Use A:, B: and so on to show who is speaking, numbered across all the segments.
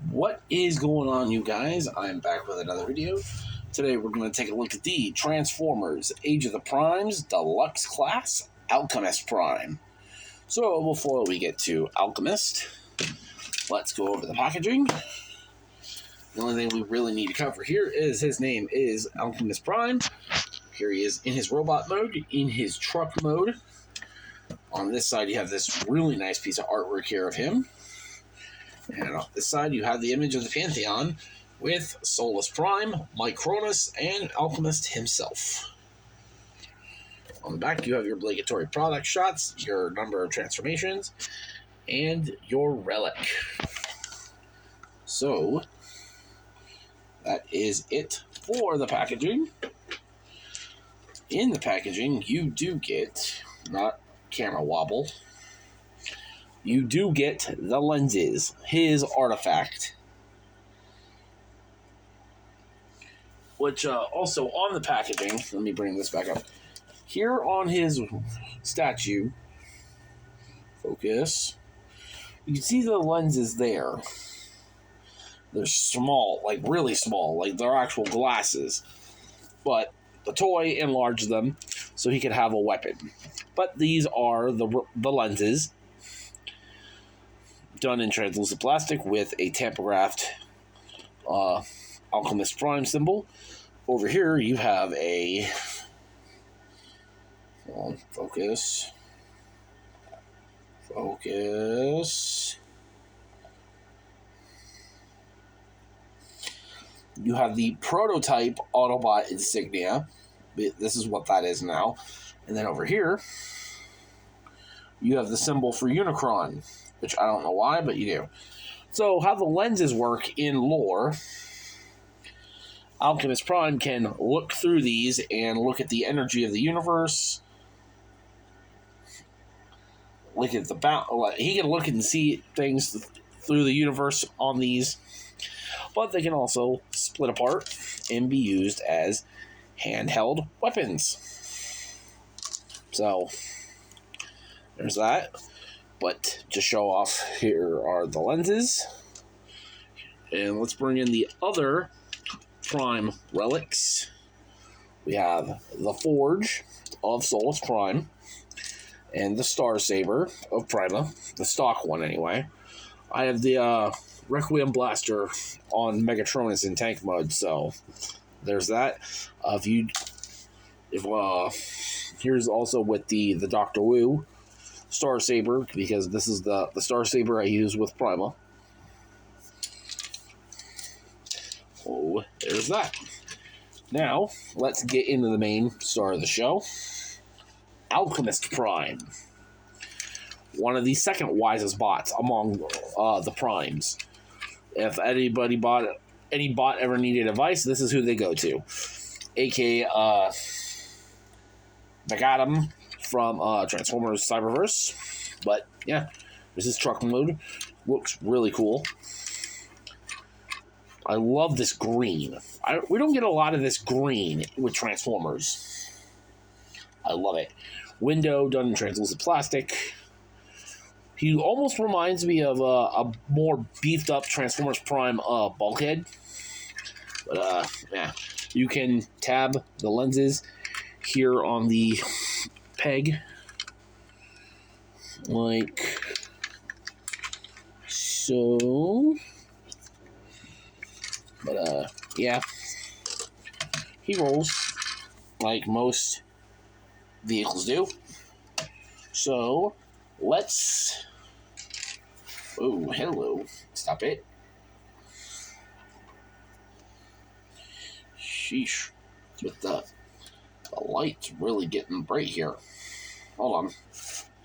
A: What is going on, you guys? I'm back with another video. Today we're going to take a look at the Transformers Age of the Primes Deluxe Class Alchemist Prime. So before we get to Alchemist, let's go over the packaging. The only thing we really need to cover here is his name is Alchemist Prime. Here he is in his robot mode, in his truck mode. On this side you have this really nice piece of artwork here of him. And on this side, you have the image of the Pantheon with Solus Prime, Mike Cronus, and Alchemist himself. On the back, you have your obligatory product shots, your number of transformations, and your relic. So, that is it for the packaging. In the packaging, you do get, not camera wobble, you do get the lenses, his artifact. Which also on the packaging, let me bring this back up. Here on his statue, focus, you can see the lenses there. They're small, like really small, like they're actual glasses. But the toy enlarged them so he could have a weapon. But these are the lenses, done in translucent plastic with a tampographed Alchemist Prime symbol. Over here you have a focus. You have the prototype Autobot insignia. This is what that is now. And then over here you have the symbol for Unicron, which I don't know why, but you do. So how the lenses work in lore, Alchemist Prime can look through these and look at the energy of the universe. Look at he can look and see things through the universe on these, but they can also split apart and be used as handheld weapons. So there's that. But to show off, here are the lenses. And let's bring in the other Prime relics. We have the Forge of Solus Prime and the Star Saber of Prima, the stock one anyway. I have the Requiem Blaster on Megatronus in tank mode, so there's that. Here's also with the Dr. Wu Star Saber, because this is the Star Saber I use with Prima. Oh, there's that. Now, let's get into the main star of the show. Alchemist Prime. One of the second wisest bots among the Primes. If anybody any bot ever needed advice, this is who they go to. A.K.A. McAdam from Transformers Cyberverse. But yeah, this is truck mode. Looks really cool. I love this green. We don't get a lot of this green with Transformers. I love it. Window done in translucent plastic. He almost reminds me of a more beefed up Transformers Prime bulkhead. But yeah, you can tab the lenses here on the peg, like so. But yeah, he rolls like most vehicles do. So let's. Oh, hello! Stop it! Sheesh! With the light's really getting bright here. Hold on.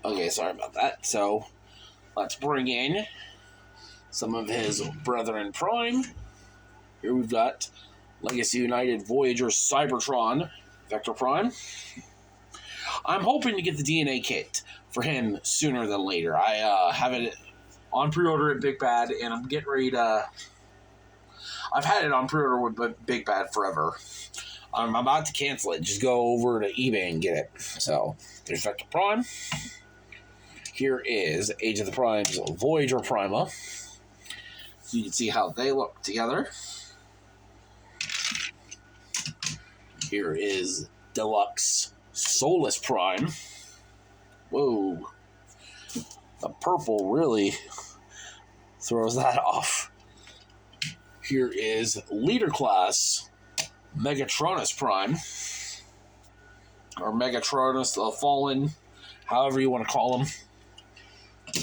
A: Okay, sorry about that. So, let's bring in some of his brethren Prime. Here we've got Legacy United Voyager Cybertron Vector Prime. I'm hoping to get the DNA kit for him sooner than later. I have it on pre-order at Big Bad, and I'm getting ready to... I've had it on pre-order with Big Bad forever. I'm about to cancel it. Just go over to eBay and get it. So, there's Vector Prime. Here is Age of the Primes Voyager Prima. So you can see how they look together. Here is Deluxe Solus Prime. Whoa. The purple really throws that off. Here is Leader Class Megatronus Prime. Or Megatronus the Fallen, however you want to call him.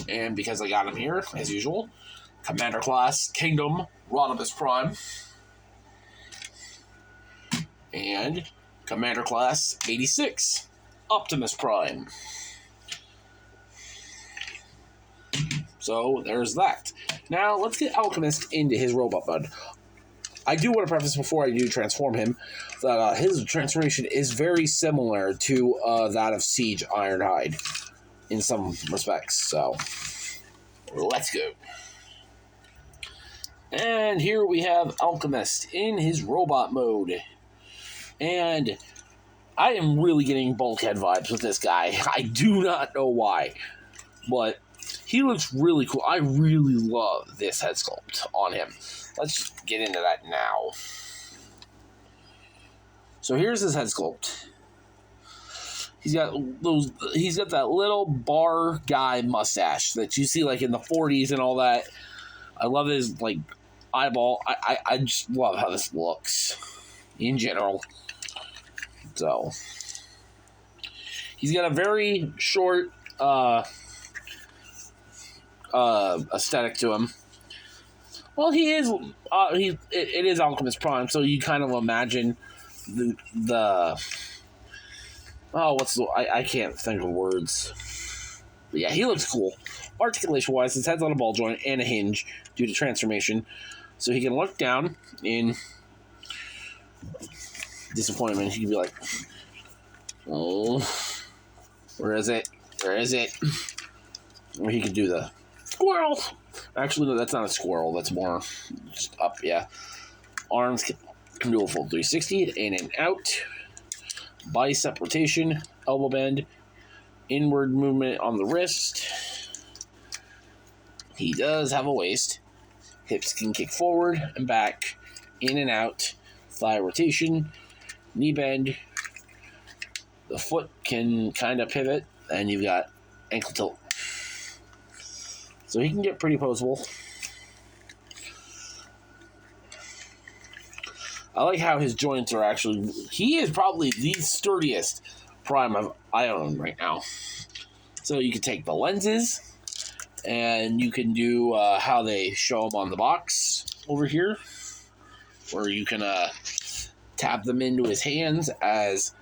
A: And because I got him here, as usual, Commander Class Kingdom Rodimus Prime. And Commander Class 86 Optimus Prime. So there's that. Now let's get Alchemist into his robot mode. I do want to preface before I do transform him that his transformation is very similar to that of Siege Ironhide in some respects. So let's go. And here we have Alchemist in his robot mode. And I am really getting Bulkhead vibes with this guy. I do not know why, but he looks really cool. I really love this head sculpt on him. Let's just get into that now. So here's his head sculpt. He's got that little bar guy mustache that you see like in the 40s and all that. I love his like eyeball. I just love how this looks in general. So he's got a very short aesthetic to him. Well, he is. It is Alchemist Prime, so you kind of imagine I can't think of words. But yeah, he looks cool. Articulation wise, his head's on a ball joint and a hinge due to transformation, so he can look down in disappointment. He can be like, "Oh, where is it? Where is it?" Or he could do the squirrel. Actually, no, that's not a squirrel. That's more just up, yeah. Arms can do a full 360, in and out. Bicep rotation, elbow bend, inward movement on the wrist. He does have a waist. Hips can kick forward and back, in and out. Thigh rotation, knee bend. The foot can kind of pivot, and you've got ankle tilt. So he can get pretty poseable. I like how his joints are actually... He is probably the sturdiest Prime I own right now. So you can take the lenses, and you can do how they show them on the box over here, where you can tap them into his hands as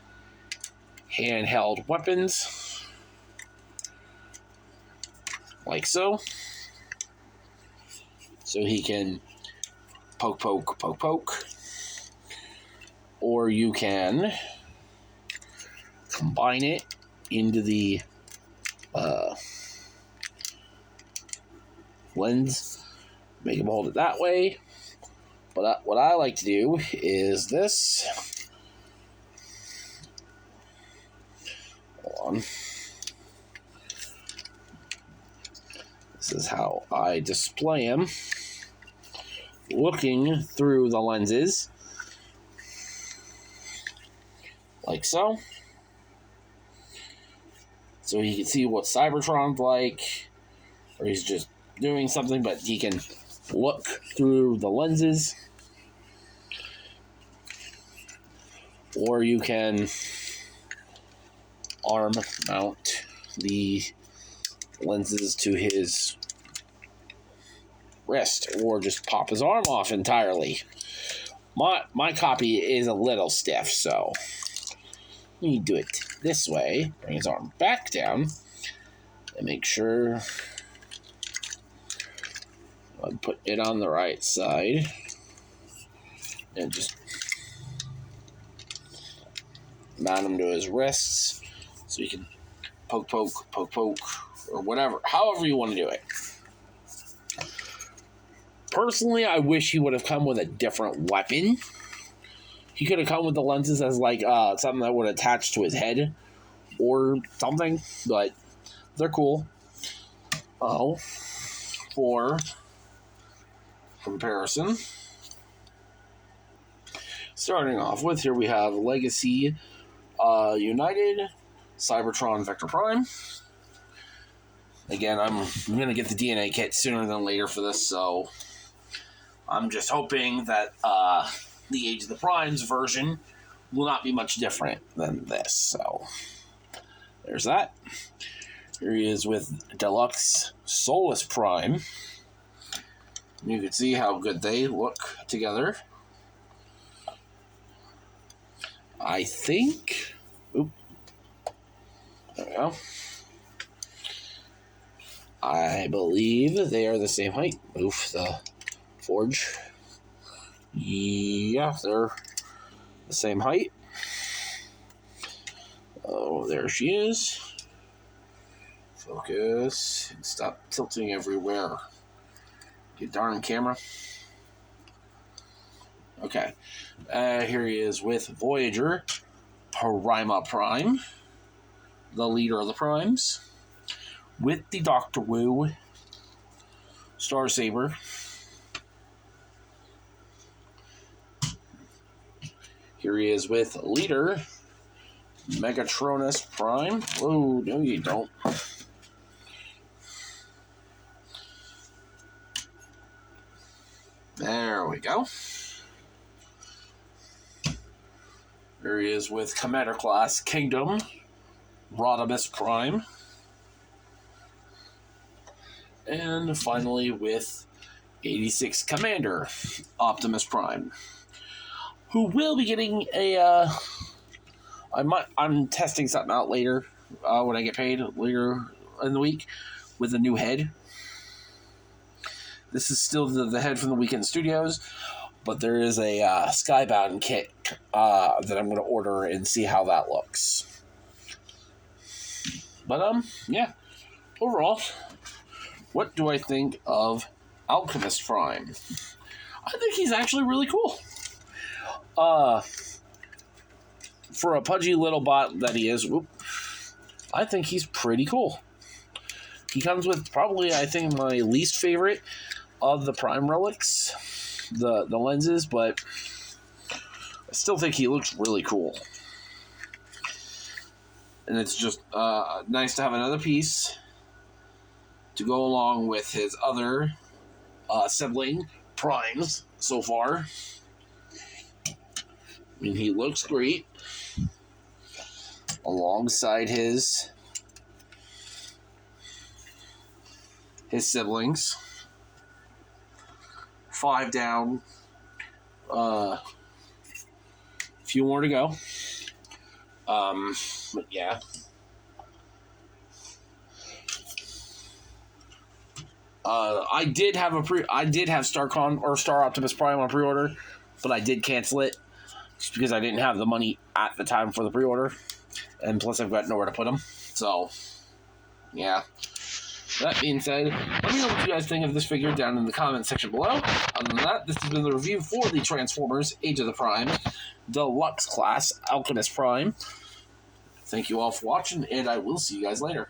A: handheld weapons. Like so. So he can poke, poke, poke, poke. Or you can combine it into the lens. Make him hold it that way. But what I like to do is this. Hold on. This is how I display him, looking through the lenses, like so. So he can see what Cybertron's like, or he's just doing something, but he can look through the lenses. Or you can arm mount the lenses to his wrist, or just pop his arm off entirely. My copy is a little stiff, so we do it this way. Bring his arm back down and make sure I put it on the right side, and just mount him to his wrists so you can poke, poke, poke, poke, or whatever, however you want to do it. Personally, I wish he would have come with a different weapon. He could have come with the lenses as like something that would attach to his head or something, but they're cool. Oh, for comparison. Starting off with, here we have Legacy United Cybertron Vector Prime. Again, I'm going to get the DNA kit sooner than later for this, so I'm just hoping that the Age of the Primes version will not be much different than this. So there's that. Here he is with Deluxe Solus Prime. You can see how good they look together. I think... Oop. There we go. I believe they are the same height. Oof, the forge. Yeah, they're the same height. Oh, there she is. Focus. Stop tilting everywhere. You darn camera. Okay. Here he is with Voyager Prima Prime, the leader of the Primes, with the Dr. Wu Star Saber. Here he is with Leader Megatronus Prime. Oh, no you don't. There we go. Here he is with Commander Class Kingdom Rodimus Prime. And finally with 86 Commander Optimus Prime, who will be getting a I'm testing something out later when I get paid later in the week with a new head. This is still the head from the Weekend Studios, but there is a Skybound kit that I'm going to order and see how that looks. But yeah, overall, what do I think of Alchemist Prime? I think he's actually really cool. For a pudgy little bot that he is, I think he's pretty cool. He comes with probably, I think, my least favorite of the Prime relics, the lenses, but I still think he looks really cool. And it's just nice to have another piece to go along with his other sibling Primes so far. I mean, he looks great alongside his siblings. 5 down. A few more to go. But yeah. I did have StarCon or Star Optimus Prime on pre-order, but I did cancel it just because I didn't have the money at the time for the pre-order, and plus I've got nowhere to put them. So, yeah. That being said, let me know what you guys think of this figure down in the comments section below. Other than that, this has been the review for the Transformers Age of the Prime Deluxe Class Alchemist Prime. Thank you all for watching, and I will see you guys later.